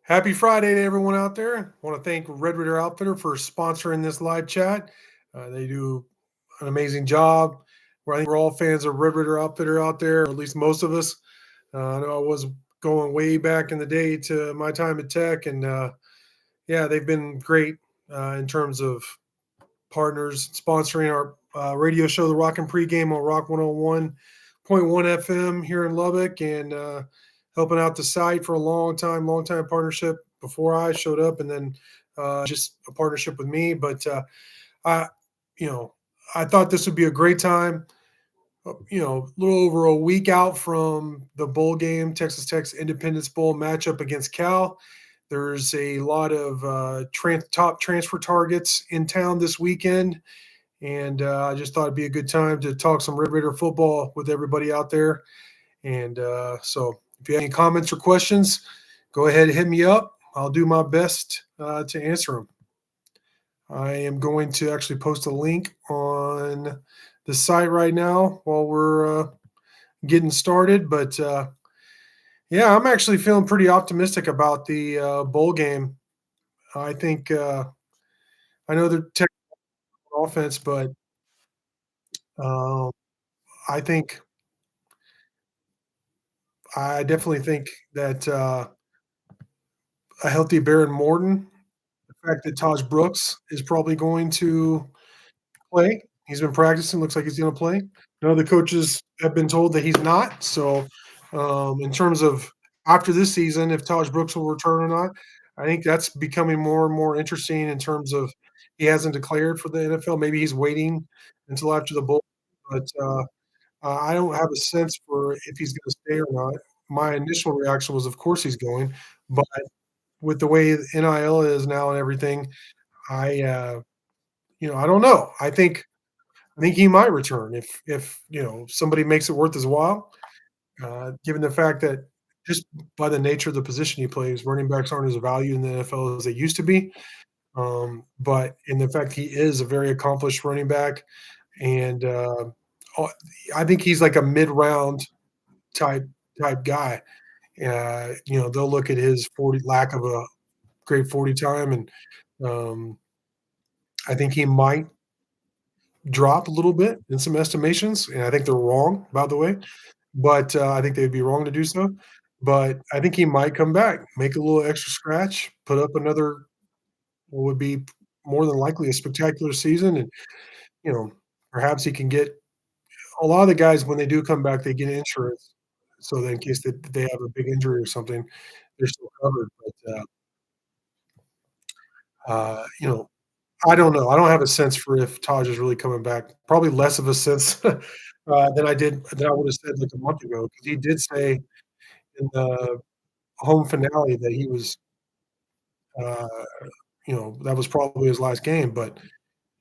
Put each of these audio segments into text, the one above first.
Happy Friday to everyone out there. I want to thank Red Ritter Outfitter for sponsoring this live chat. They do an amazing job. I think we're all fans of Red Ritter Outfitter out there, or at least most of us. I know I was going way back in the day to my time at Tech, and yeah, they've been great in terms of partners sponsoring our radio show, The Rock and Pregame on Rock 101.1 FM here in Lubbock, and helping out the site for a long time partnership before I showed up, and then just a partnership with me. But I, you know, I thought this would be a great time. A little over a week out from the bowl game, Texas Tech's Independence Bowl matchup against Cal. There's a lot of top transfer targets in town this weekend, and I just thought it'd be a good time to talk some Red Raider football with everybody out there. And so, if you have any comments or questions, go ahead and hit me up. I'll do my best to answer them. I am going to actually post a link on the site right now while we're getting started. But yeah, I'm actually feeling pretty optimistic about the bowl game. I think I know they're tech offense, but um, I think I definitely think that a healthy Baron Morton, the fact that Taj Brooks is probably going to play. He's been practicing, looks like he's gonna play. None of the coaches have been told that he's not, so, in terms of after this season, if Taj Brooks will return or not, I think that's becoming more and more interesting in terms of he hasn't declared for the NFL. Maybe he's waiting until after the bowl, but, I don't have a sense for if he's gonna stay or not. My initial reaction was, of course, he's going, but with the way NIL is now and everything, I, I don't know. I think he might return if somebody makes it worth his while. Given the fact that just by the nature of the position he plays, running backs aren't as valued in the NFL as they used to be. But in the fact he is a very accomplished running back, and uh, I think he's like a mid-round type type guy. They'll look at his 40 lack of a great 40 time, and um, I think he might drop a little bit in some estimations, and I think they're wrong, by the way, but, I think they'd be wrong to do so, but I think he might come back, make a little extra scratch, put up another what would be more than likely a spectacular season, and, you know, perhaps he can get a lot of the guys, when they do come back, they get insurance, so that in case they have a big injury or something, they're still covered, but, you know, I don't know. I don't have a sense for if Taj is really coming back. Probably less of a sense than I would have said like a month ago, because he did say in the home finale that he was, uh, that was probably his last game. But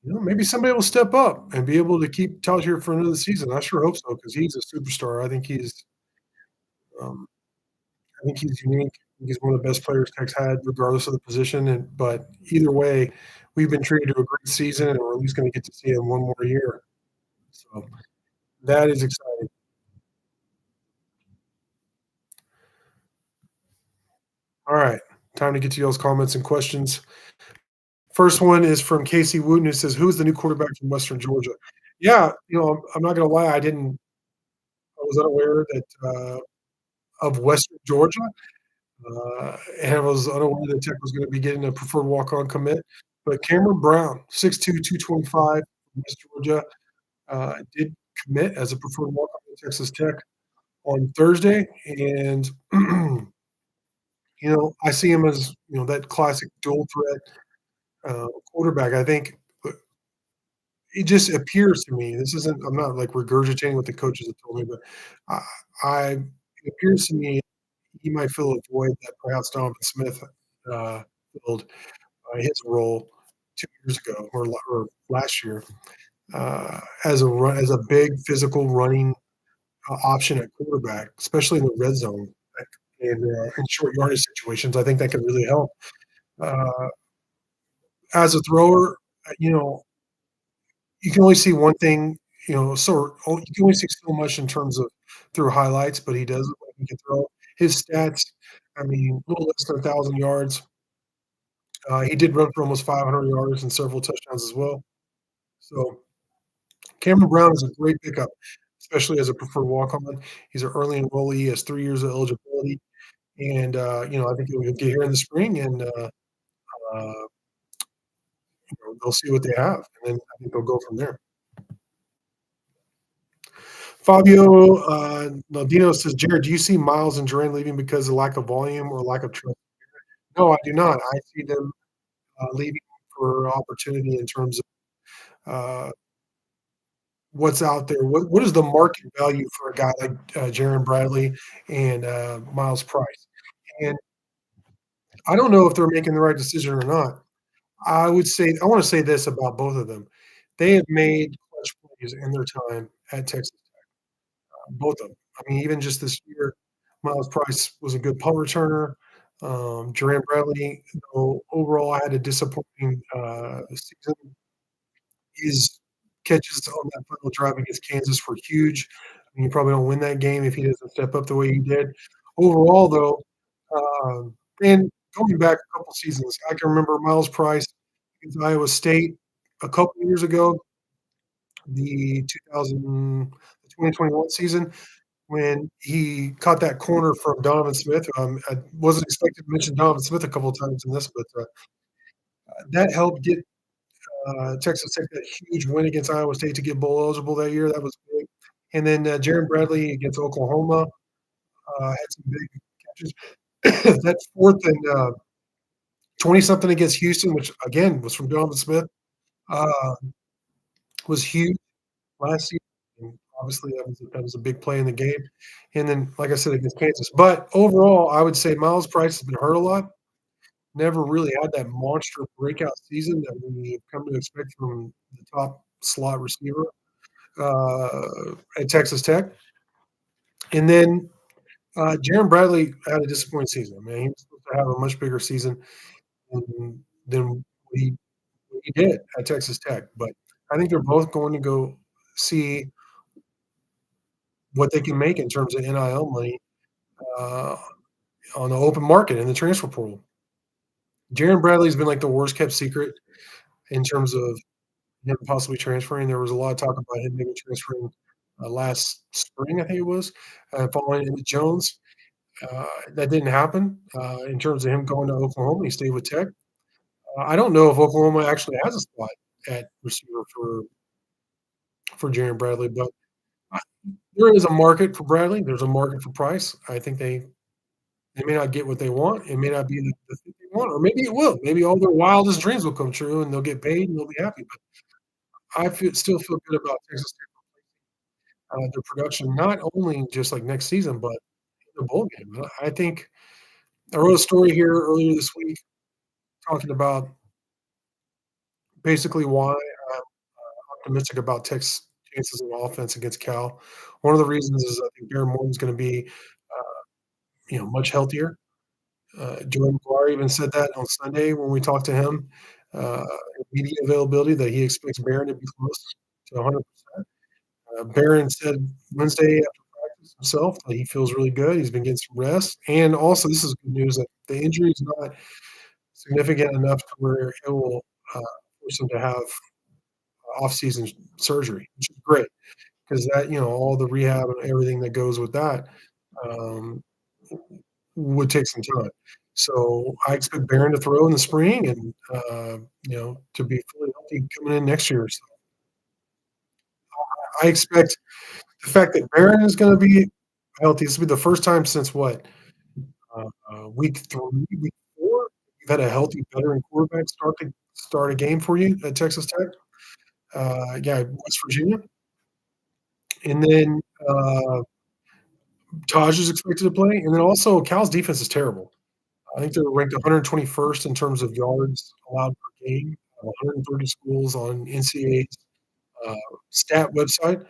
maybe somebody will step up and be able to keep Taj here for another season. I sure hope so because he's a superstar. Um, I think he's unique. I think he's one of the best players Tech's had, regardless of the position. But either way, we've been treated to a great season, and we're at least going to get to see him one more year. So that is exciting. All right, time to get to y'all's comments and questions. First one is from Casey Wooten, who says, "Who's the new quarterback from Western Georgia?" Yeah, I'm not gonna lie, I was unaware that of Western Georgia, and I was unaware that Tech was gonna be getting a preferred walk-on commit. But Cameron Brown, 6'2", 225 from West Georgia, did commit as a preferred walk-on to Texas Tech on Thursday, and I see him as that classic dual threat quarterback. I think it just appears to me. This isn't. I'm not like regurgitating what the coaches have told me, but I, I it appears to me he might fill a void that perhaps Donovan Smith uh, filled his role 2 years ago or last year as a big physical running option at quarterback, especially in the red zone and in short yardage situations. I think that could really help. Uh, as a thrower, you know, you can only see one thing, you can only see so much in terms of through highlights, but he does look like he can throw. His stats, I mean, a little less than 1,000 yards. He did run for almost 500 yards and several touchdowns as well. So Cameron Brown is a great pickup, especially as a preferred walk-on. He's an early enrollee. He has 3 years of eligibility, and, I think he'll get here in the spring, and, uh, they'll see what they have, and then I think they'll go from there. Fabio, Naldino says, "Jared, do you see Miles and Duran leaving because of lack of volume or lack of trust?" No, I do not. I see them, leaving for opportunity in terms of, what's out there. What is the market value for a guy like, Jaron Bradley and, Miles Price? And I don't know if they're making the right decision or not. I wanna say this about both of them. They have made clutch plays in their time at Texas, both of them. I mean, even just this year, Miles Price was a good punt returner. Jerand Bradley, though overall had a disappointing, season. His catches on that final drive against Kansas were huge. I mean, you probably don't win that game if he doesn't step up the way he did. Overall, though, and going back a couple seasons, I can remember Miles Price against Iowa State a couple years ago, the 2021 season, when he caught that corner from Donovan Smith. I wasn't expected to mention Donovan Smith a couple of times in this, but that helped get Texas Tech that huge win against Iowa State to get bowl eligible that year. That was big. And then Jaron Bradley against Oklahoma had some big catches. That fourth and 20 something against Houston, which again was from Donovan Smith, uh, was huge last season. And obviously, that was a big play in the game. And then, like I said, against Kansas. But overall, I would say Miles Price has been hurt a lot. Never really had that monster breakout season that we've come to expect from the top slot receiver at Texas Tech. And then Jaron Bradley had a disappointing season. Man, he was supposed to have a much bigger season than what he did at Texas Tech. But I think they're both going to go see what they can make in terms of NIL money uh, on the open market in the transfer portal. Jaron Bradley's been like the worst kept secret in terms of him possibly transferring. There was a lot of talk about him maybe transferring last spring, I think it was, following Emmett Jones. That didn't happen in terms of him going to Oklahoma. He stayed with Tech. I don't know if Oklahoma actually has a spot at receiver for Jaron Bradley, but I, there is a market for Bradley. There's a market for Price. I think they may not get what they want. It may not be the thing they want, or maybe it will. Maybe all their wildest dreams will come true, and they'll get paid and they'll be happy. But still feel good about Texas Tech, their production, not only just like next season, but in the bowl game. I think I wrote a story here earlier this week talking about basically why I'm optimistic about Tech's chances of offense against Cal. One of the reasons is I think Darren Morton's going to be, much healthier. Joey McGuire even said that on Sunday when we talked to him, media availability, that he expects Barron to be close to 100%. Barron said Wednesday after practice himself that he feels really good. He's been getting some rest, and also this is good news that the injury is not significant enough to where it will force him to have off-season surgery, which is great because that all the rehab and everything that goes with that um, would take some time. So I expect Barron to throw in the spring and to be fully healthy coming in next year. So I expect the fact that Barron is going to be healthy. This will be the first time since what week 3, week 4. You've had a healthy veteran quarterback start a game for you at Texas Tech. Yeah, West Virginia, and then Taj is expected to play, and then also Cal's defense is terrible. I think they're ranked 121st in terms of yards allowed per game. 130 schools on NCAA's uh, stat website,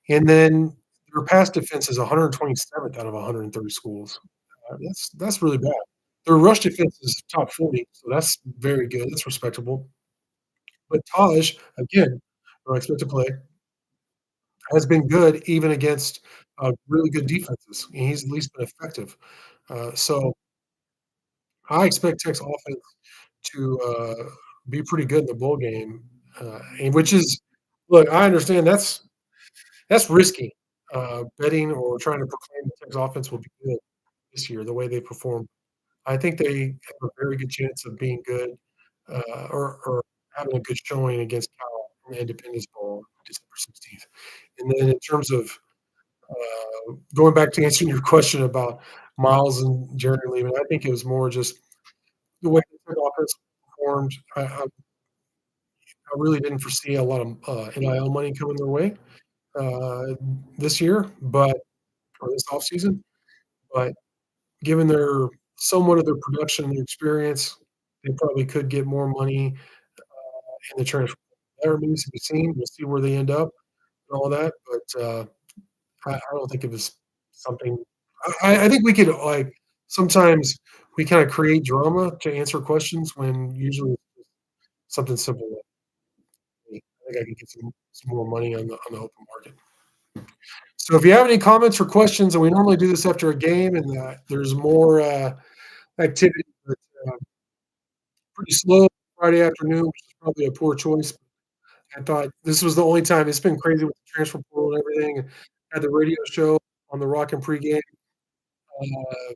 and then their pass defense is 127th out of 130 schools. That's really bad. Their rush defense is top 40, so that's very good. That's respectable. But Taj, again, who I expect to play, has been good even against really good defenses. And he's at least been effective. So I expect Tech's offense to, be pretty good in the bowl game, and which is look, I understand that's risky, betting or trying to proclaim the Tech's offense will be good this year, the way they perform. I think they have a very good chance of being good, or having a good showing against Cal in the Independence Bowl, December 16th. And then in terms of, going back to answering your question about Miles and Jeremy leaving, I think it was more just the way the offense performed. I really didn't foresee a lot of, NIL money coming their way, uh, this year, but or this offseason, but given their somewhat of their production and their experience, they probably could get more money in the transfer. That remains to be seen. We'll see where they end up and all that, but, I don't think it was something I think we could, like sometimes we kinda create drama to answer questions when usually it's something simple like, "Hey, I think I can get some more money on the open market." So if you have any comments or questions, and we normally do this after a game and, there's more, activity, but, pretty slow Friday afternoon, which is probably a poor choice. I thought this was the only time it's been crazy with the transfer portal and everything, and had the radio show on the Rockin' pregame, uh,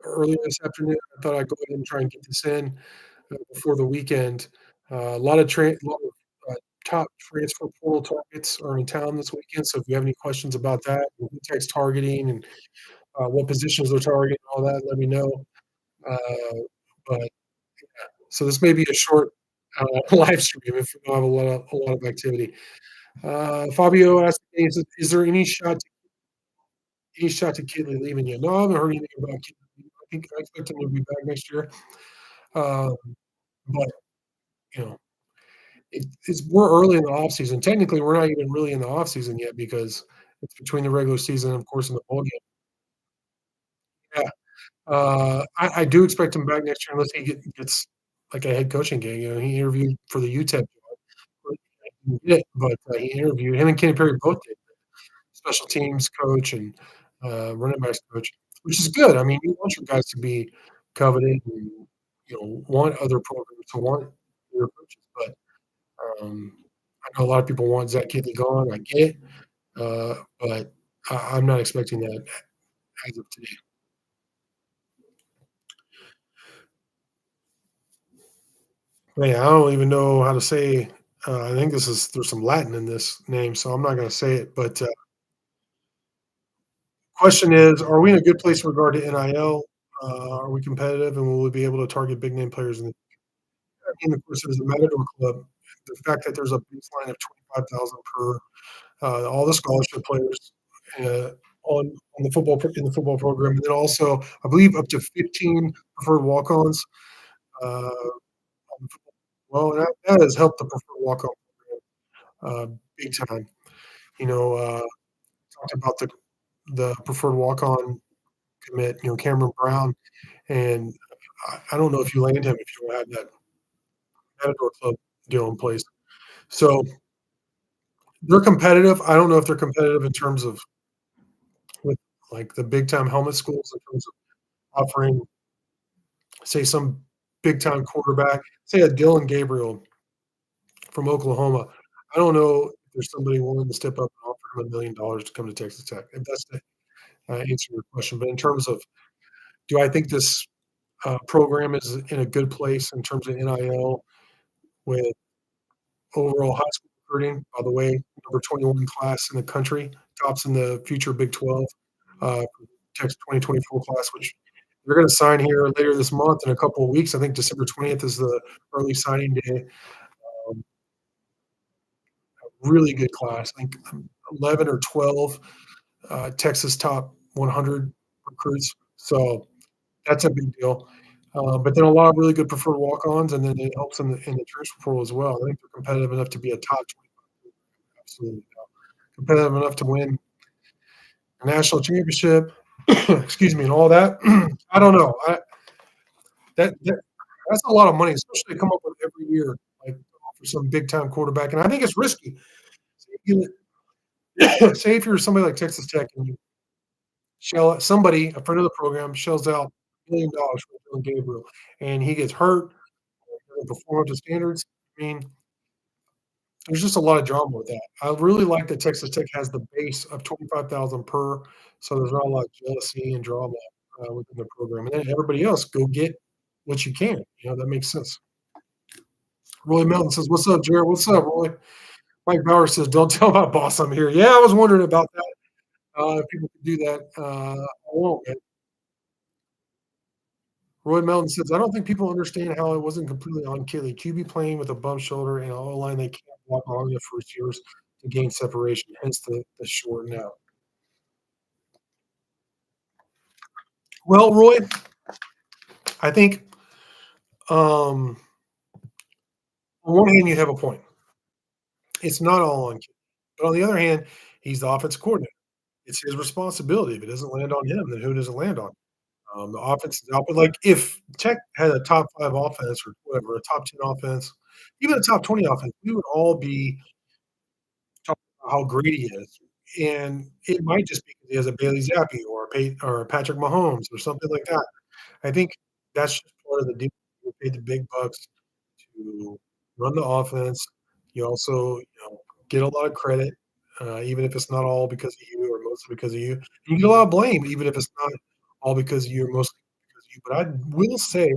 earlier this afternoon. I thought I'd go ahead and try and get this in, before the weekend. A lot of, top transfer portal targets are in town this weekend, so if you have any questions about that, and who Tech's targeting and, what positions they're targeting, all that, let me know. Uh, but so this may be a short, live stream if we don't have a lot of activity. Fabio asked, "Is there any shot to Kitley leaving yet?" No, I haven't heard anything about Kitley. I expect him to be back next year. Um, but, you know, it's we're early in the offseason. Technically, we're not even really in the offseason yet because it's between the regular season and, of course, in the bowl game. Yeah. I do expect him back next year unless he gets, like, a head coaching gig. He interviewed for the UTEP job, but he didn't get it, but, he interviewed him and Kenny Perry both did. Special teams coach and, running backs coach, which is good. I mean, you want your guys to be coveted and, want other programs to want your coaches, but, I know a lot of people want Zach Kittley gone, I get it, but I'm not expecting that as of today. Yeah, I don't even know how to say, I think there's some Latin in this name, so I'm not gonna say it, but, question is, are we in a good place in regard to NIL? Are we competitive, and will we be able to target big name players in the and of course, there's the Matador Club. The fact that there's a baseline of 25,000 per, all the scholarship players, uh, on the in the football program, and then also, I believe up to 15 preferred walk-ons, on the football well, that has helped the preferred walk-on program, big time. You know, talked about the preferred walk-on commit, Cameron Brown, and I don't know if you land him if you don't have that Matador Club deal in place. So they're competitive. I don't know if they're competitive in terms of with, like, the big time helmet schools in terms of offering, say, some big time quarterback, say a Dylan Gabriel from Oklahoma. I don't know if there's somebody willing to step up and offer him $1,000,000 to come to Texas Tech, if that's the, answer your question. But in terms of, do I think this, program is in a good place in terms of NIL with overall high school recruiting? By the way, number 21 class in the country, tops in the future Big 12, Tech's 2024 class, which they're gonna sign here later this month in a couple of weeks. I think December 20th is the early signing day. Um, really good class. I think 11 or 12, Texas top 100 recruits. So that's a big deal. But then a lot of really good preferred walk-ons, and then it helps in the transfer portal as well. I think they're competitive enough to be a top 25, absolutely competitive enough to win a national championship. Excuse me, and all that. I don't know. That that's a lot of money, especially to come up with every year, like for some big time quarterback. And I think it's risky. Say if you're somebody like Texas Tech and you shell somebody, a friend of the program, shells out. $1 million for Dillon Gabriel, and he gets hurt, doesn't perform up to standards. I mean, there's just a lot of drama with that. I really like that Texas Tech has the base of 25,000 per, so there's not a lot of jealousy and drama, within the program, and then everybody else go get what you can, that makes sense. Roy Melton says, "What's up, Jared? What's up, Roy?" Mike Bauer says, "Don't tell my boss I'm here." Yeah, I was wondering about that, if people could do that. I won't, man. Roy Melton says, "I don't think people understand how it wasn't completely on Kelly. QB playing with a bum shoulder and an O-line they can't block long enough for receivers to gain separation, hence the short now." Well, Roy, I think, um, on one hand, you have a point. It's not all on Kelly, but on the other hand, he's the offensive coordinator. It's his responsibility. If it doesn't land on him, then who does it land on? The offense is out, but, like, if Tech had a top 5 offense or whatever, a top 10 offense, even a top 20 offense, we would all be talking about how great he is, and it might just be because he has a Bailey Zappi or a Patrick Mahomes or something like that. I think that's just part of the deal. You get paid the big bucks to run the offense. You also, get a lot of credit, even if it's not all because of you or mostly because of you. And you get a lot of blame, even if it's not all because of you or mostly because of you. But I will say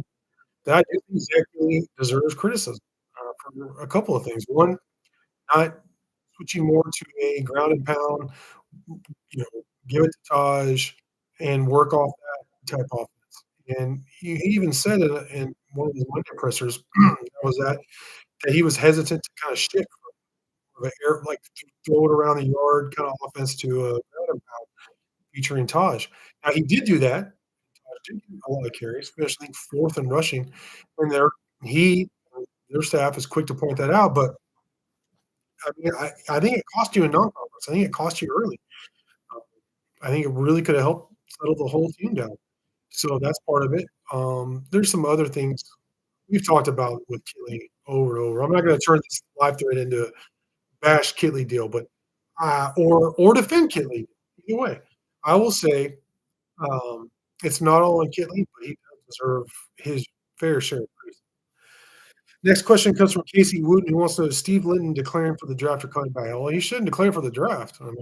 that I do think Zach really deserves criticism for a couple of things. One, not switching more to a ground and pound, give it to Taj and work off that type offense. And he even said in one of his Monday pressers was that he was hesitant to kind of shift from an air like throw it around the yard kind of offense to a ground and pound featuring Taj. Now he did do that. Taj did do a lot of carries, especially fourth in rushing, and he their staff is quick to point that out. But I mean, I think it cost you in non-conference. I think it cost you early. Um, I think it really could have helped settle the whole team down. So that's part of it. There's some other things we've talked about with Kitley over and over. I'm not going to turn this live thread into a bash Kitley deal, but or defend Kitley. Either way, I will say it's not all on Kitley, but he does deserve his fair share of praise. Next question comes from Casey Wooten, who wants to know, is Steve Linton declaring for the draft or coming back? Well, he shouldn't declare for the draft. I mean,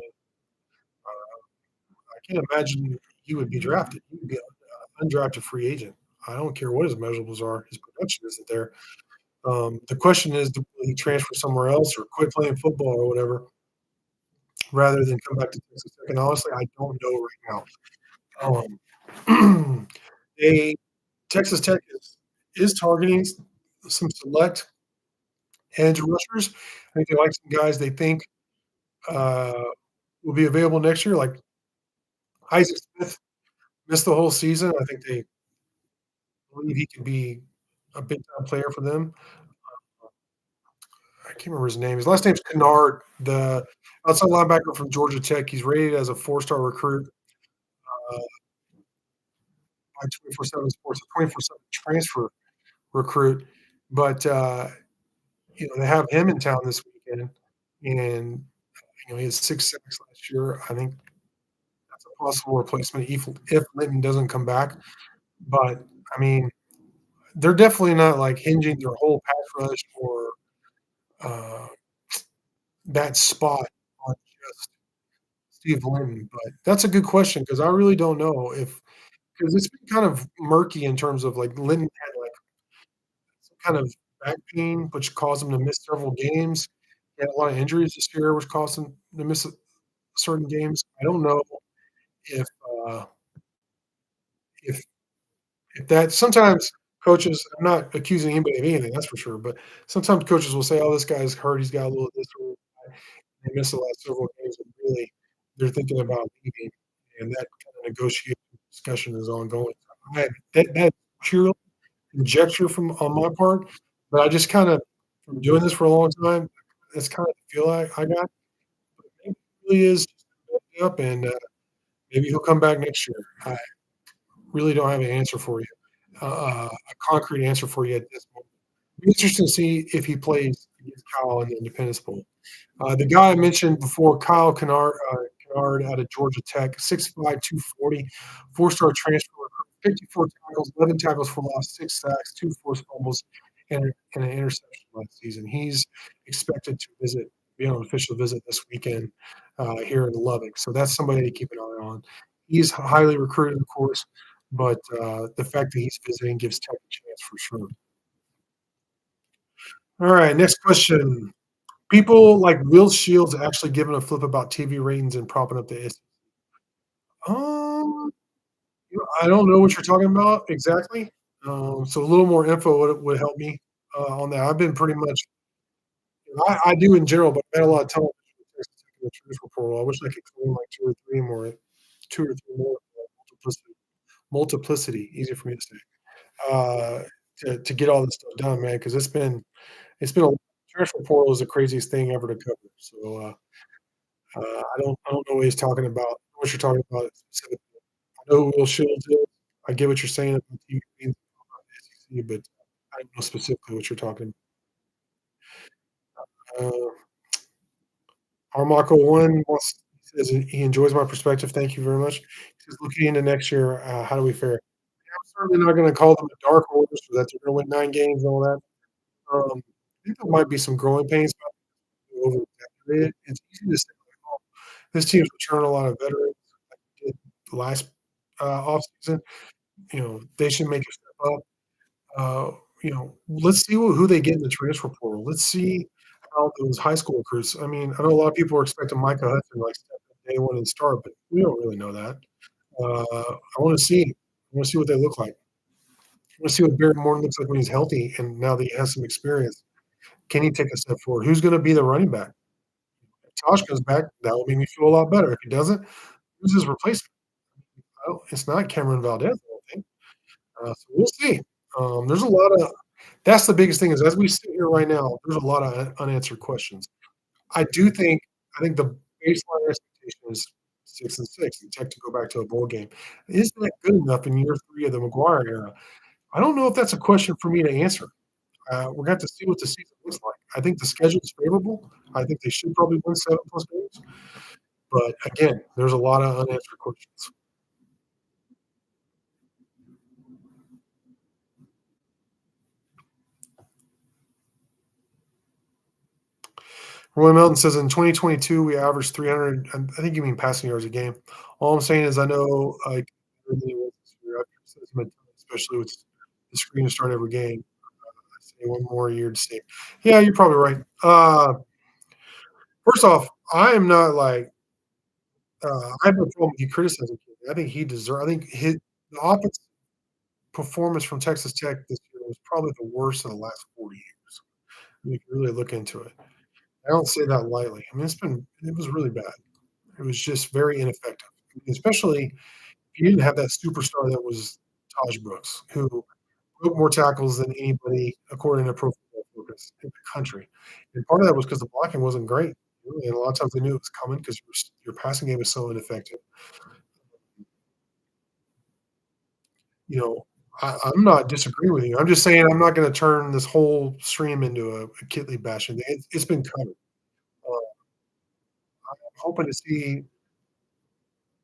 I can't imagine he would be drafted. He would be an undrafted free agent. I don't care what his measurables are. His production isn't there. The question is, do he transfer somewhere else or quit playing football or whatever, rather than come back to Texas Tech? And honestly, I don't know right now. They Texas Tech is targeting some select edge rushers. I think they like some guys they think uh, will be available next year, like Isaac Smith missed the whole season. I think they believe he can be a big time player for them. I can't remember his name. His last name's Kennard, the outside linebacker from Georgia Tech. He's rated as a four-star recruit uh, by 24/7 Sports, a 24/7 transfer recruit. But they have him in town this weekend, and he had 6 sacks last year. I think that's a possible replacement if Linton doesn't come back. But I mean, they're definitely not like hinging their whole pass rush or uh, that spot on just Steve Linton. But that's a good question because I really don't know if because it's been kind of murky in terms of like Linton had like some kind of back pain, which caused him to miss several games. He had a lot of injuries this year, which caused him to miss certain games. I don't know if uh, if if that sometimes coaches. I'm not accusing anybody of anything, that's for sure. But sometimes coaches will say, "Oh, this guy's hurt. He's got a little this or that." They missed the last several games, and really, they're thinking about leaving, and that kind of negotiation discussion is ongoing. That pure conjecture from on my part, but I just kind of from doing this for a long time, that's kind of the feel I got. But maybe he really is up, and maybe he'll come back next year. I really don't have an answer for you, a concrete answer for you at this moment. Be interesting to see if he plays against Kyle in the Independence Bowl. The guy I mentioned before, Kyle Kennard out of Georgia Tech, 6'5", 240, four-star transfer recruit 54 tackles, 11 tackles for loss, 6 sacks, 2 forced fumbles, and an interception last season. He's expected to be on an official visit this weekend here in Lubbock. So that's somebody to keep an eye on. He's highly recruited, of course, but the fact that he's visiting gives Tech a chance for sure. All right, next question. People like Will Shields actually giving a flip about TV ratings and propping up the um, I don't know what you're talking about exactly. So a little more info would help me on that. I've been pretty much I do in general, but I had a lot of television in the transfer portal. I wish I could claim like 2 or 3 more multiplicity, easy for me to say, uh, to get all this stuff done, man, because it's been a transfer portal is the craziest thing ever to cover. So I don't know what he's talking about, what you're talking about specifically. I know who Will Shields is. I get what you're saying about TV being SEC, but I don't know specifically what you're talking about. Armako one wants says he enjoys my perspective. Thank you very much. He says, looking into next year, how do we fare? I'm certainly not going to call them a dark horse or that they're going to win 9 games and all that. I think there might be some growing pains over that period. It's easy to say, like, oh, this team's returning a lot of veterans like we did last offseason. They should make a step up. Let's see who they get in the transfer portal. Let's see how those high school recruits. I mean, I know a lot of people are expecting Micah Hudson to, like, step in day one and start, but we don't really know that. I want to see. I want to see what they look like. I want to see what Barrett Morton looks like when he's healthy, and now that he has some experience, can he take a step forward? Who's going to be the running back? If Tosh comes back, that will make me feel a lot better. If he doesn't, who's his replacement? Well, it's not Cameron Valdez, I don't think. So we'll see. There's a lot of That's the biggest thing is as we sit here right now, there's a lot of unanswered questions. I do think I think the baseline expectation is 6 and 6 and Tech to go back to a bowl game. Is that good enough in year 3 of the McGuire era? I don't know if that's a question for me to answer. We're gonna have to see what the season looks like. I think the schedule is favorable. I think they should probably win 7 plus games, but again, there's a lot of unanswered questions. Roy Melton says in 2022 we averaged 300. I think you mean passing yards a game. All I'm saying is I know like better than he was this year after assessment, especially with the screen to start every game. I say one more year to see. Yeah, you're probably right. First off, I am not like I have no problem with you criticizing him. I think he deserves. I think the offense performance from Texas Tech this year was probably the worst of the last 40 years. You can really look into it. I don't say that lightly. I mean, it was really bad. It was just very ineffective, especially if you didn't have that superstar that was Taj Brooks, who broke more tackles than anybody according to Pro Football Focus in the country. And part of that was because the blocking wasn't great, really, and a lot of times they knew it was coming because your passing game is so ineffective. You know, I'm not disagreeing with you. I'm just saying I'm not going to turn this whole stream into a Kitley bashing. It's been coming. I'm hoping to see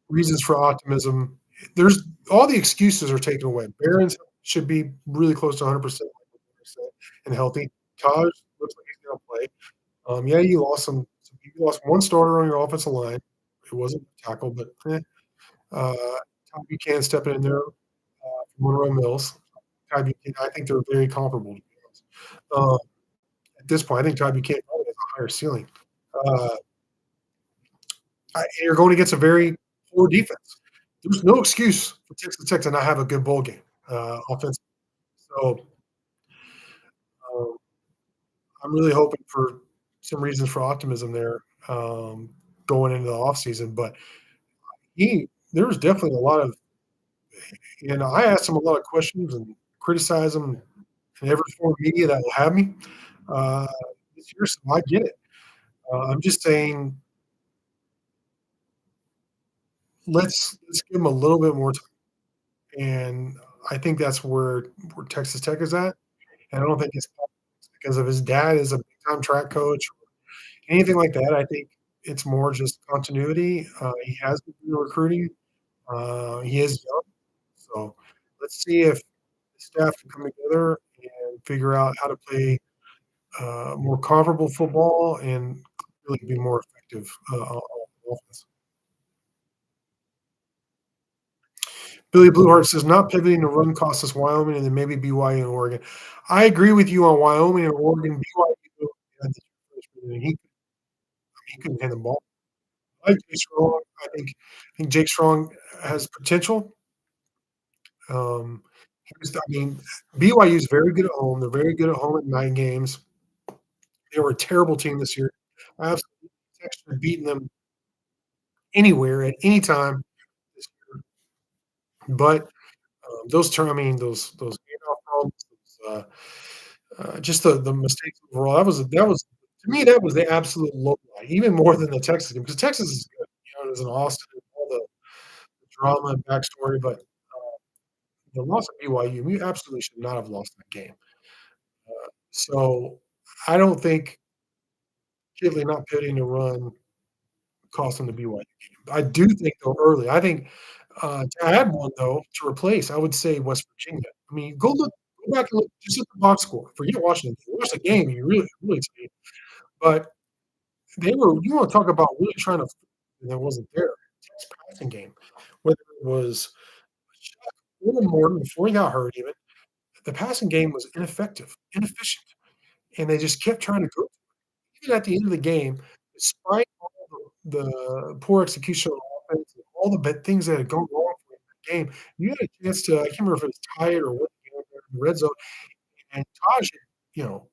reasons for optimism. There's all the excuses are taken away. Barron's should be really close to 100% and healthy. Taj looks like he's going to play. Yeah, you lost one starter on your offensive line. It wasn't a tackle, but Ty Buchanan stepping in there from Monroe Mills. Ty Buchanan, I think they're very comparable. To be honest. At this point, I think Ty Buchanan probably has a higher ceiling. Uh, you're going against a very poor defense. There's no excuse for Texas Tech to not have a good bowl game offensively. So um, I'm really hoping for some reasons for optimism there going into the offseason. But there was definitely a lot of, and I asked him a lot of questions and criticized him in every form of media that will have me uh, this year. So I get it. I'm just saying, let's give him a little bit more time. And I think that's where Texas Tech is at. And I don't think it's because of his dad is a big time track coach or anything like that. I think it's more just continuity. He has been doing recruiting. He is young, so. let's see if the staff can come together and figure out how to play more comparable football and really be more effective on offense. Billy Blueheart says not pivoting to run cost us Wyoming and then maybe BYU and Oregon. I agree with you on Wyoming and Oregon. BYU had the freshman, and he couldn't hit the ball. I like Jake Strong. I think Jake Strong has potential. I mean, BYU is very good at home. They're very good at home at night games. They were a terrible team this year. Absolutely, Texas beating them anywhere at any time this year. But I mean, those handoff problems, just the mistakes overall. That was to me that was the absolute low light, even more than the Texas game because Texas is good. It was in Austin, and all the drama and backstory. But the loss of BYU, we absolutely should not have lost that game. So I don't think Kidley not pitting to run cost them the BYU game. I do think though early. I think to add one though to replace, I would say West Virginia. I mean, go back and look just at the box score. Forget Washington. Watch the game, and you really see. But they were. You want to talk about really trying to and that wasn't there. Texas passing game, whether it was William Morton before he got hurt, even the passing game was ineffective, inefficient, and they just kept trying to go. Even at the end of the game, despite all the poor execution on offense and all the bad things that had gone wrong for the game, you had a chance to I can't remember if it was tied or what in the red zone, and Taj, you know,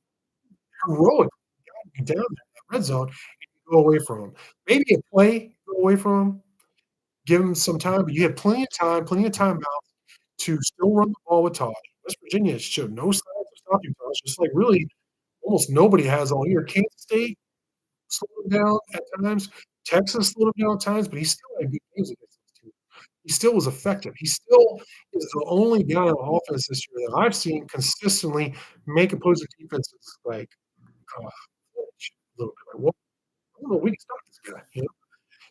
heroic got you down there in that red zone, and you go away from him. Maybe a play, go away from him, give him some time, but you had plenty of time, plenty of timeouts to still run the ball with Taj. West Virginia showed no signs of stopping Taj, just like really almost nobody has all year. Kansas State slowed him down at times. Texas slowed him down at times, but he still had good games against those teams. He still was effective. He still is the only guy on offense this year that I've seen consistently make opposing defenses like flinch a little bit. Like, well, I don't know, we can stop this guy.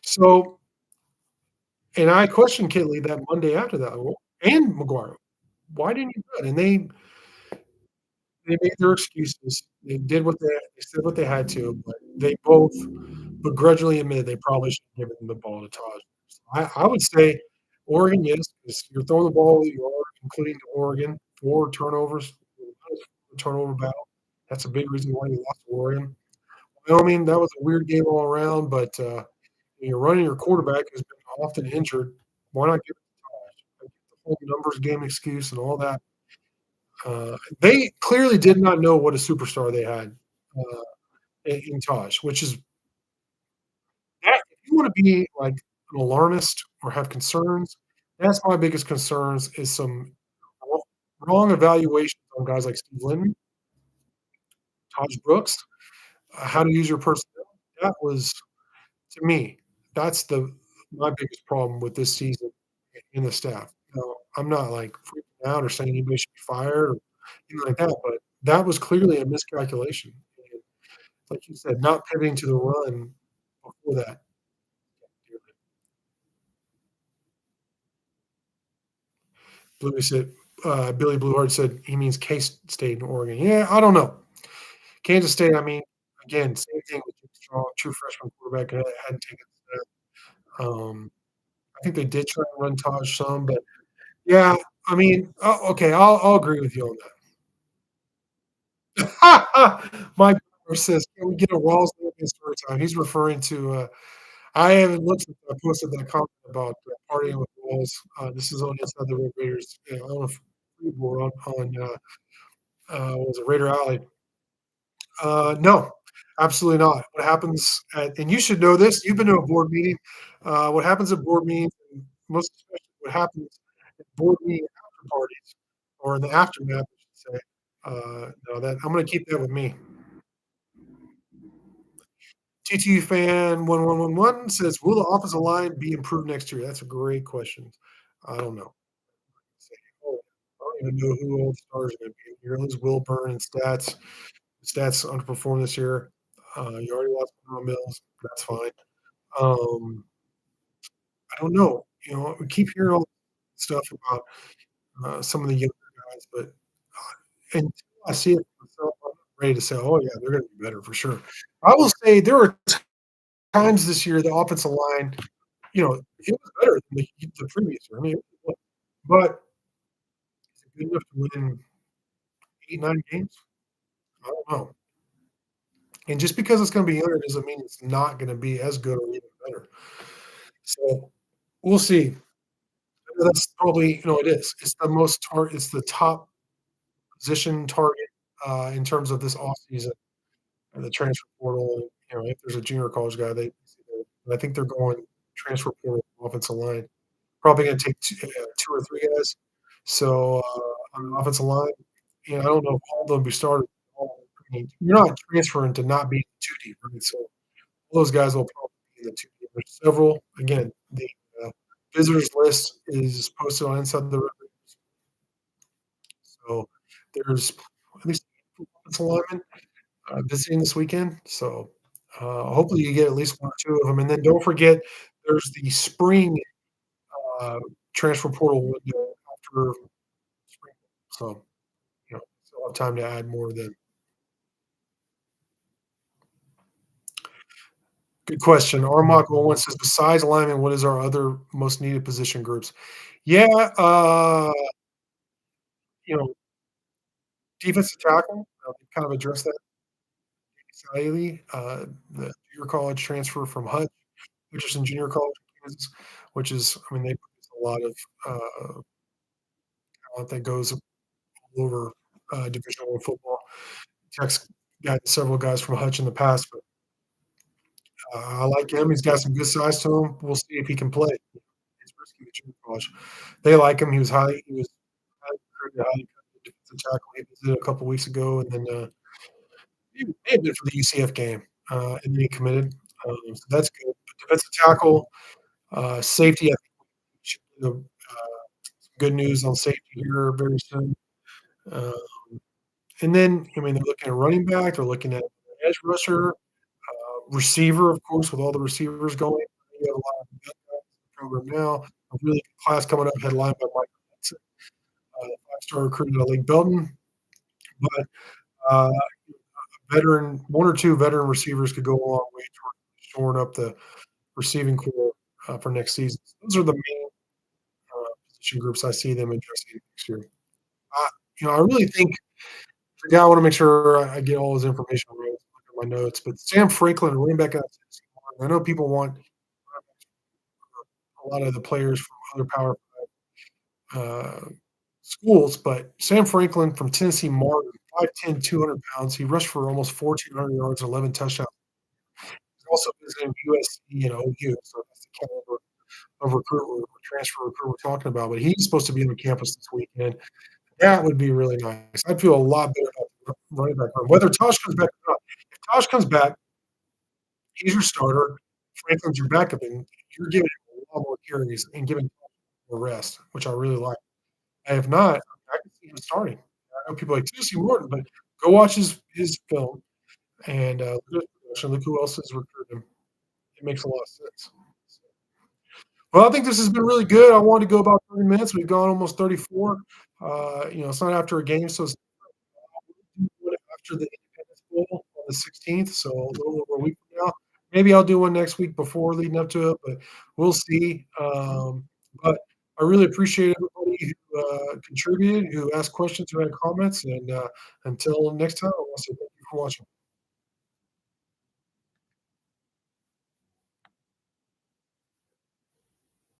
So, and I questioned Kinley that Monday after that, and McGuire. Why didn't you do it? And they made their excuses. They did what they said what they had to, but they both begrudgingly admitted they probably should have given the ball to Taj. I would say Oregon, yes, because you're throwing the ball you are, including to Oregon, 4 turnovers, turnover battle. That's a big reason why you lost to Oregon. Wyoming, that was a weird game all around, but when you're running your quarterback who's been often injured. Why not give it to Taj? The whole numbers game excuse and all that. They clearly did not know what a superstar they had in Taj, which is that if you want to be like an alarmist or have concerns, that's my biggest concerns is some wr- wrong evaluations on guys like Steve Linton, Taj Brooks, how to use your personnel. That was to me, that's the my biggest problem with this season in the staff. I'm not like freaking out or saying anybody should be fired or anything like that, but that was clearly a miscalculation. And like you said, not pivoting to the run before that. Bluey said, Billy Blueheart said he means K State in Oregon. Yeah, I don't know. Kansas State, I mean, again, same thing with Jake Strong, true freshman quarterback hadn't taken a step. I think they did try and run Taj some, but yeah, I mean, okay, I'll agree with you on that. Mike says, "Can we get a Rawls story time?" He's referring to. I haven't looked since I posted that comment about partying with Rawls. This is on Inside the Red Raiders on a free board on what was it Raider Alley. No, absolutely not. What happens and you should know this, you've been to a board meeting. What happens at board meetings, and most especially what happens at board meeting after parties or in the aftermath, I should say. No, that I'm gonna keep that with me. TTU fan 1111 says, "Will the offensive line be improved next year?" That's a great question. I don't know. Oh, I don't even know who all the stars are gonna be. You're gonna lose Wilburn and Stats. Stats underperformed this year. You already lost Monroe Mills. That's fine. Um, I don't know. We keep hearing all this stuff about some of the younger guys, but until I see it for myself, I'm not ready to say, "Oh, yeah, they're gonna be better for sure." I will say there were times this year the offensive line, it was better than the previous year. I mean, but is it good enough to win 8, 9 games? I don't know. And just because it's gonna be younger doesn't mean it's not gonna be as good or even better. So, we'll see. That's probably it is. It's the top position target, in terms of this offseason, the transfer portal, if there's a junior college guy, I think they're going transfer portal offensive line. Probably gonna take 2 or 3 guys. So, on the offensive line, I don't know if all of them be started. I mean, you're not transferring to not be 2 deep, right? So, all those guys will probably be in the 2 deep. There's several. Again, the, uh, visitors list is posted on Inside the Rim, so there's at least offensive linemen, visiting this weekend. So, hopefully you get at least 1 or 2 of them, and then don't forget there's the spring, uh, transfer portal window after spring. So, still have time to add more then. Good question. Armach01 says, "Besides linemen, what is our other most needed position groups?" Yeah, you know, defensive tackle, we kind of addressed that. Staley, the junior college transfer from Hutchinson Junior College in Kansas, which is I mean, they produce a lot of, talent that goes all over, Division I football. Tech's got several guys from Hutch in the past, but, I like him. He's got some good size to him. We'll see if he can play. He's risky at junior college. They like him. He was highly recruited, highly coveted defensive tackle. He visited a couple weeks ago, and then, he may have been for the UCF game, and then he committed. So that's good. But defensive tackle, safety, I think we should get some good news on safety here very soon. Uh, and then, I mean, they're looking at running back. They're looking at edge rusher, receiver, of course, with all the receivers going. We have a lot of vet guys in the program now. A really good class coming up, headlined by Michael Hudson, 5-star recruit out of Lake Belton. But veteran, 1 or 2 veteran receivers could go a long way toward shoring up the receiving core for next season. Those are the main position groups I see them addressing next year. I, I really think yeah, I want to make sure I get all his information right. Look at my notes, but Sam Franklin, running back out of Tennessee. I know people want a lot of the players from other Power schools, but Sam Franklin from Tennessee Martin, 5'10", 200 pounds. He rushed for almost 1,400 yards, 11 touchdowns. He's also visiting USC and OU, so that's the caliber of recruit or transfer recruit we're talking about. But he's supposed to be on campus this weekend. That would be really nice. I'd feel a lot better about the running back room. Whether Tosh comes back or not. If Tosh comes back, he's your starter. Franklin's your backup, and you're giving him a lot more carries and giving him more rest, which I really like. And if not, I can see him starting. I know people are like Tennessee Morton, but go watch his film and look at his production. Look who else is recruiting him. It makes a lot of sense. Well, I think this has been really good. I wanted to go about 30 minutes. We've gone almost 34. It's not after a game, so it's after the Independence Bowl on the 16th, so a little over a week from now. Maybe I'll do one next week before leading up to it, but we'll see. But I really appreciate everybody who contributed, who asked questions, who had comments, and until next time, I want to say thank you for watching.